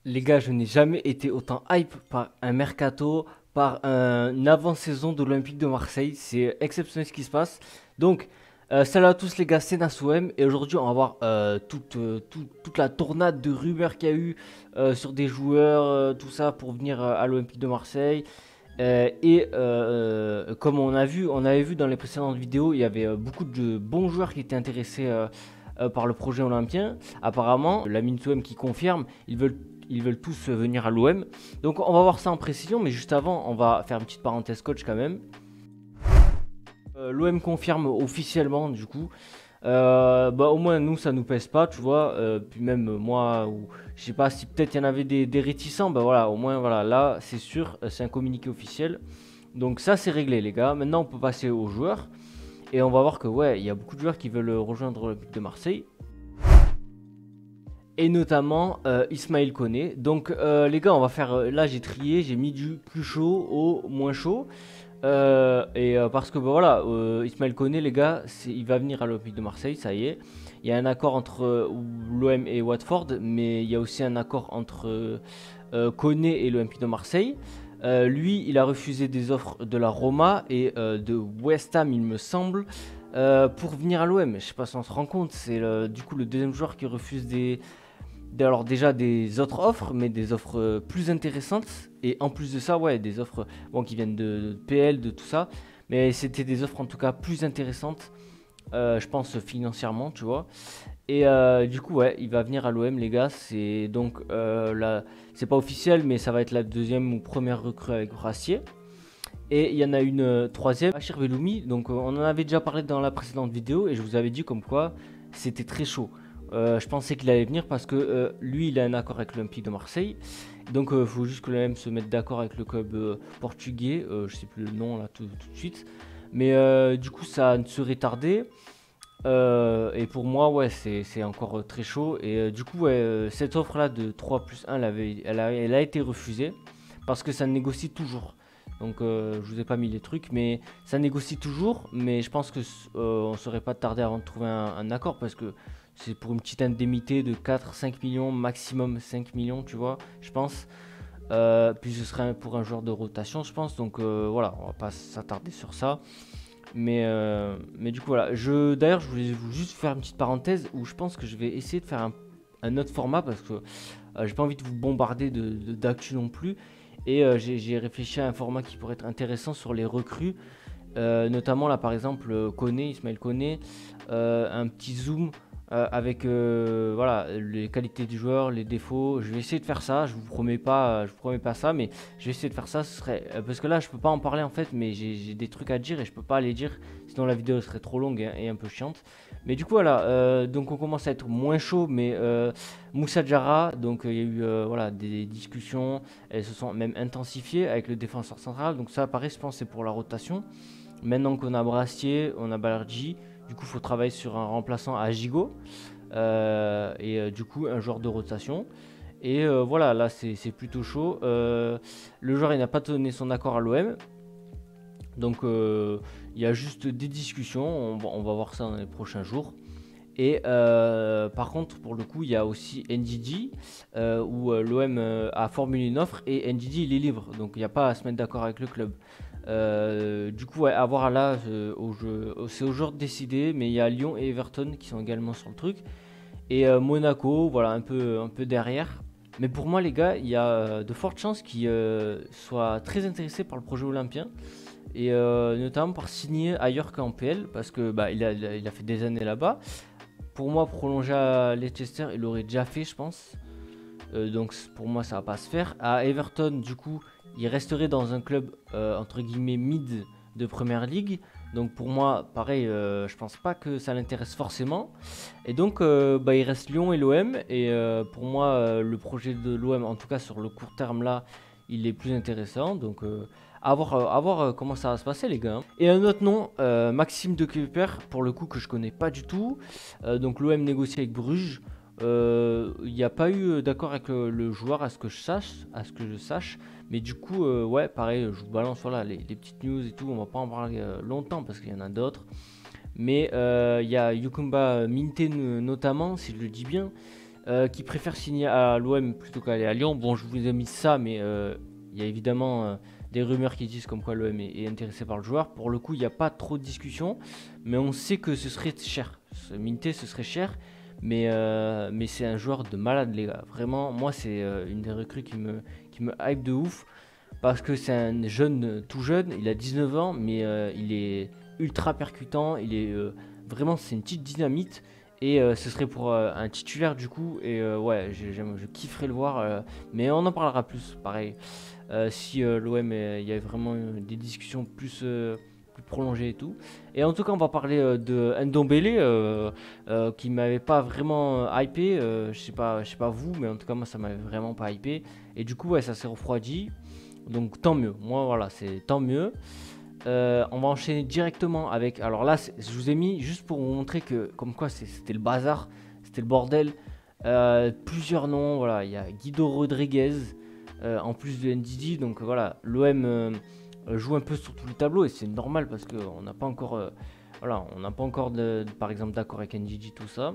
Les gars, je n'ai jamais été autant hype par un mercato, par une avant-saison de l'Olympique de Marseille. C'est exceptionnel ce qui se passe. Donc, salut à tous les gars, c'est Nasouem. Et aujourd'hui, on va voir toute la tornade de rumeurs qu'il y a eu sur des joueurs, tout ça, pour venir à l'Olympique de Marseille. Comme on avait vu dans les précédentes vidéos, il y avait beaucoup de bons joueurs qui étaient intéressés par le projet olympien. Apparemment, la Souem qui confirme, ils veulent tous venir à l'OM. Donc on va voir ça en précision, mais juste avant, on va faire une petite parenthèse coach quand même. L'OM confirme officiellement du coup. Bah au moins nous ça nous pèse pas, tu vois. Puis même moi, ou je sais pas si peut-être il y en avait des réticents, bah voilà, au moins voilà, là c'est sûr, c'est un communiqué officiel. Donc ça c'est réglé les gars. Maintenant on peut passer aux joueurs. Et on va voir que ouais, il y a beaucoup de joueurs qui veulent rejoindre le but de Marseille. Et notamment Ismaël Koné. Donc les gars, on va faire. Là j'ai trié, j'ai mis du plus chaud au moins chaud. Parce que bah, voilà, Ismaël Koné, les gars, il va venir à l'Olympique de Marseille, ça y est. Il y a un accord entre l'OM et Watford, mais il y a aussi un accord entre Koné et l'Olympique de Marseille. Lui, il a refusé des offres de la Roma et de West Ham, il me semble, pour venir à l'OM. Je sais pas si on se rend compte, c'est du coup le deuxième joueur qui refuse alors déjà des autres offres, mais des offres plus intéressantes. Et en plus de ça, ouais, des offres bon, qui viennent de PL, de tout ça. Mais c'était des offres en tout cas plus intéressantes, je pense financièrement, tu vois. Et du coup, ouais, il va venir à l'OM, les gars. C'est donc c'est pas officiel, mais ça va être la deuxième ou première recrue avec Brassier. Et il y en a une troisième, Achir Veloumi. Donc on en avait déjà parlé dans la précédente vidéo et je vous avais dit comme quoi c'était très chaud. Je pensais qu'il allait venir parce que lui, il a un accord avec l'Olympique de Marseille. Donc il faut juste que l'OM se mette d'accord avec le club portugais. Je sais plus le nom là tout de suite. Mais du coup, ça ne serait tardé. Et pour moi, ouais, c'est encore très chaud. Et du coup, ouais, cette offre-là de 3 plus 1, elle a été refusée parce que ça négocie toujours. Donc, je vous ai pas mis les trucs, mais ça négocie toujours. Mais je pense que on serait pas tardé avant de trouver un accord parce que c'est pour une petite indemnité de 4-5 millions, maximum 5 millions, tu vois, je pense. Puis ce serait pour un joueur de rotation, je pense. Donc voilà, on va pas s'attarder sur ça. Mais du coup, voilà. D'ailleurs, je voulais vous juste faire une petite parenthèse où je pense que je vais essayer de faire un autre format parce que j'ai pas envie de vous bombarder d'actu non plus. Et j'ai réfléchi à un format qui pourrait être intéressant sur les recrues. Notamment là par exemple Koné, Ismaël Koné, un petit zoom avec voilà, les qualités du joueur, les défauts. Je vais essayer de faire ça, je vous promets pas ça, mais je vais essayer de faire ça. Ce serait, parce que là je peux pas en parler en fait, mais j'ai des trucs à dire et je peux pas les dire, sinon la vidéo serait trop longue et un peu chiante. Mais du coup voilà, donc on commence à être moins chaud, mais Moussa Diarra, donc il y a eu voilà, des discussions, elles se sont même intensifiées avec le défenseur central, donc ça pareil je pense c'est pour la rotation. Maintenant qu'on a Brassier, on a Balerji, du coup il faut travailler sur un remplaçant à Gigot du coup un joueur de rotation. Et voilà, là c'est plutôt chaud. Le joueur il n'a pas donné son accord à l'OM, donc il y a juste des discussions, on va voir ça dans les prochains jours. Et par contre, pour le coup, il y a aussi NDD où l'OM a formulé une offre et NDD il est libre, donc il n'y a pas à se mettre d'accord avec le club. Du coup, ouais, à voir là, c'est au jour de décider, mais il y a Lyon et Everton qui sont également sur le truc. Et Monaco, voilà, un peu derrière. Mais pour moi, les gars, il y a de fortes chances qu'ils soient très intéressés par le projet olympien. Et notamment par signer ailleurs qu'en PL, parce que bah, il a fait des années là-bas. Pour moi, prolonger à Leicester, il l'aurait déjà fait, je pense. Donc pour moi, ça va pas se faire. À Everton, du coup, il resterait dans un club entre guillemets mid de première ligue. Donc pour moi, pareil, je pense pas que ça l'intéresse forcément. Et donc, bah, il reste Lyon et l'OM. Et pour moi, le projet de l'OM, en tout cas sur le court terme là, il est plus intéressant. Donc, à voir comment ça va se passer, les gars, hein. Et un autre nom, Maxime de Kuyper, pour le coup, que je connais pas du tout. Donc, l'OM négocie avec Bruges. Il n'y a pas eu d'accord avec le joueur, à ce que je sache. Mais du coup, ouais, pareil, je vous balance voilà, les petites news et tout. On va pas en parler longtemps parce qu'il y en a d'autres. Mais il y a Yukumba Minte notamment, si je le dis bien, qui préfère signer à l'OM plutôt qu'aller à Lyon. Bon, je vous ai mis ça, mais il y a évidemment des rumeurs qui disent comme quoi l'OM est intéressé par le joueur. Pour le coup, il n'y a pas trop de discussion, mais on sait que ce serait cher. Minté, ce serait cher, mais c'est un joueur de malade, les gars. Vraiment, moi, c'est une des recrues qui me hype de ouf, parce que c'est un jeune, tout jeune, il a 19 ans, mais il est ultra percutant, il est vraiment, c'est une petite dynamite. Et ce serait pour un titulaire du coup. Et ouais, je kifferais le voir. Mais on en parlera plus, pareil. Si l'OM, il y avait vraiment des discussions plus prolongées et tout. Et en tout cas, on va parler de Ndombele, qui m'avait pas vraiment hypé. Je sais pas vous, mais en tout cas, moi, ça m'avait vraiment pas hypé. Et du coup, ouais, ça s'est refroidi. Donc tant mieux. Moi, voilà, c'est tant mieux. On va enchaîner directement avec. Alors là, je vous ai mis juste pour vous montrer que, comme quoi, c'était le bazar, c'était le bordel. Plusieurs noms, voilà. Il y a Guido Rodriguez, en plus de Ndidi. Donc voilà, l'OM joue un peu sur tous les tableaux et c'est normal parce qu'on n'a pas encore, voilà, on n'a pas encore par exemple d'accord avec Ndidi, tout ça.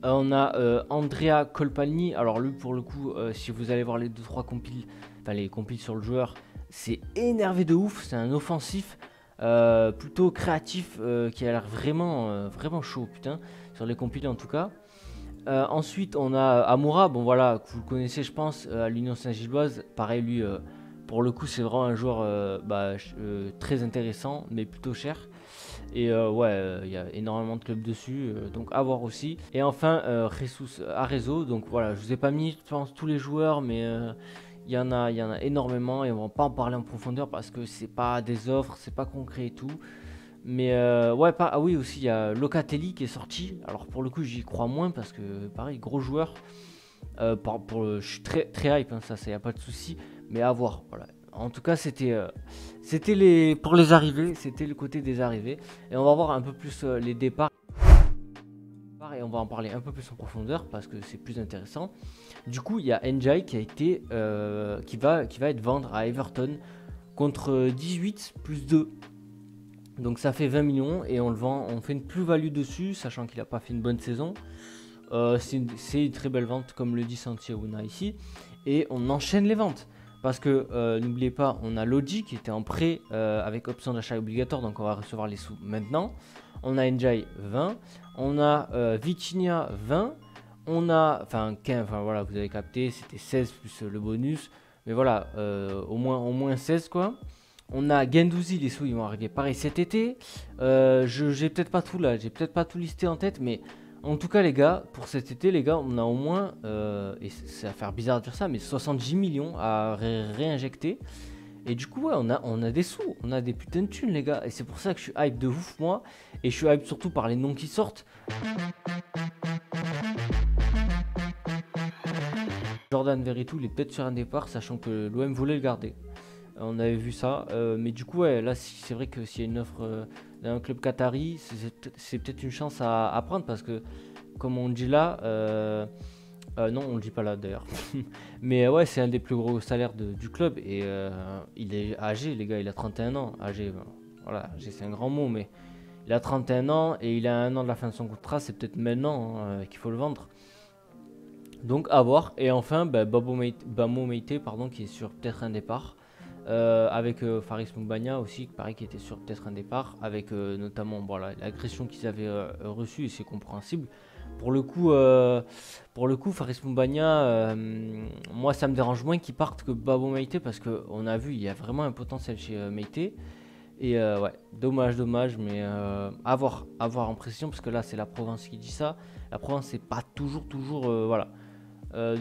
On a Andrea Colpalni. Alors lui, pour le coup, si vous allez voir les 2-3 compiles, enfin les compiles sur le joueur, c'est énervé de ouf. C'est un offensif plutôt créatif qui a l'air vraiment chaud, putain, sur les compiles en tout cas. Ensuite, on a Amoura. Bon voilà, que vous le connaissez, je pense, à l'Union Saint-Gilloise. Pareil, lui, pour le coup, c'est vraiment un joueur très intéressant, mais plutôt cher. Et ouais, il y a énormément de clubs dessus, donc à voir aussi. Et enfin, Jesus Arezzo. Donc voilà, je vous ai pas mis, je pense, tous les joueurs, mais il y en a énormément et on va pas en parler en profondeur parce que c'est pas des offres, c'est pas concret et tout. Mais ouais, ah oui, aussi il y a Locatelli qui est sorti. Alors pour le coup, j'y crois moins parce que pareil, gros joueur. Je suis très hype, hein, ça, y a pas de souci. Mais à voir, voilà. En tout cas, c'était pour les arrivées, c'était le côté des arrivées. Et on va voir un peu plus les départs. Et on va en parler un peu plus en profondeur parce que c'est plus intéressant. Du coup, il y a Njai qui a été, qui va être vendre à Everton contre 18 plus 2. Donc ça fait 20 millions et on le vend, on fait une plus-value dessus, sachant qu'il n'a pas fait une bonne saison. C'est une très belle vente, comme le dit Santiago ici. Et on enchaîne les ventes. Parce que n'oubliez pas, on a Lodi qui était en prêt avec option d'achat obligatoire, donc on va recevoir les sous maintenant. On a Njai 20, on a Vitinha 20, on a, enfin 15, enfin voilà, vous avez capté, c'était 16 plus le bonus, mais voilà, au moins 16 quoi. On a Guendouzi, les sous ils vont arriver pareil cet été. J'ai peut-être pas tout là, j'ai peut-être pas tout listé en tête, mais en tout cas les gars, pour cet été les gars, on a au moins, et ça va faire bizarre de dire ça, mais 70 millions à réinjecter. Et du coup ouais, on a des sous, on a des putains de thunes les gars. Et c'est pour ça que je suis hype de ouf moi. Et je suis hype surtout par les noms qui sortent. Jordan Veretout, il est peut-être sur un départ, sachant que l'OM voulait le garder. On avait vu ça, mais du coup ouais, là c'est vrai que s'il y a une offre d'un club qatari, c'est peut-être une chance à prendre parce que comme on dit là, non on le dit pas là d'ailleurs, mais ouais c'est un des plus gros salaires du club et il est âgé les gars, il a 31 ans, âgé, voilà, âgé c'est un grand mot mais il a 31 ans et il a un an de la fin de son contrat, c'est peut-être maintenant qu'il faut le vendre. Donc à voir. Et enfin Bamo Meite pardon, qui est sur peut-être un départ. Avec Faris Moumbagna aussi, pareil, qui était sur peut-être un départ, avec notamment voilà, l'agression qu'ils avaient reçue, et c'est compréhensible. Pour le coup, Faris Moumbagna, moi ça me dérange moins qu'il parte que Babo Meite, parce qu'on a vu, il y a vraiment un potentiel chez Meite. Et ouais, dommage, mais à voir en précision, parce que là c'est la province qui dit ça. La province c'est pas toujours, voilà.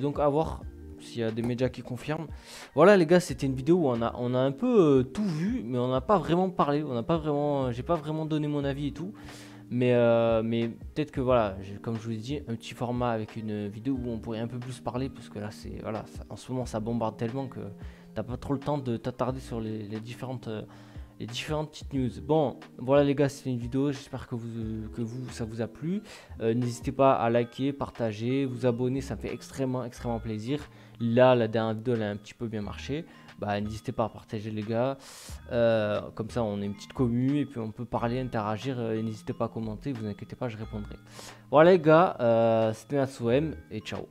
Donc à voir s'il y a des médias qui confirment. Voilà les gars, c'était une vidéo où on a un peu tout vu, mais on n'a pas vraiment parlé, j'ai pas vraiment donné mon avis et tout. Mais peut-être que voilà, comme je vous ai dit, un petit format avec une vidéo où on pourrait un peu plus parler, parce que là c'est voilà, en ce moment ça bombarde tellement que t'as pas trop le temps de t'attarder sur les différentes les différentes petites news. Bon, voilà les gars, c'était une vidéo, j'espère que ça vous a plu. N'hésitez pas à liker, partager, vous abonner, ça me fait extrêmement plaisir. Là, la dernière vidéo, elle a un petit peu bien marché. Bah, n'hésitez pas à partager les gars. Comme ça, on est une petite commu et puis on peut parler, interagir. N'hésitez pas à commenter, vous inquiétez pas, je répondrai. Voilà les gars, c'était Natsuem et ciao.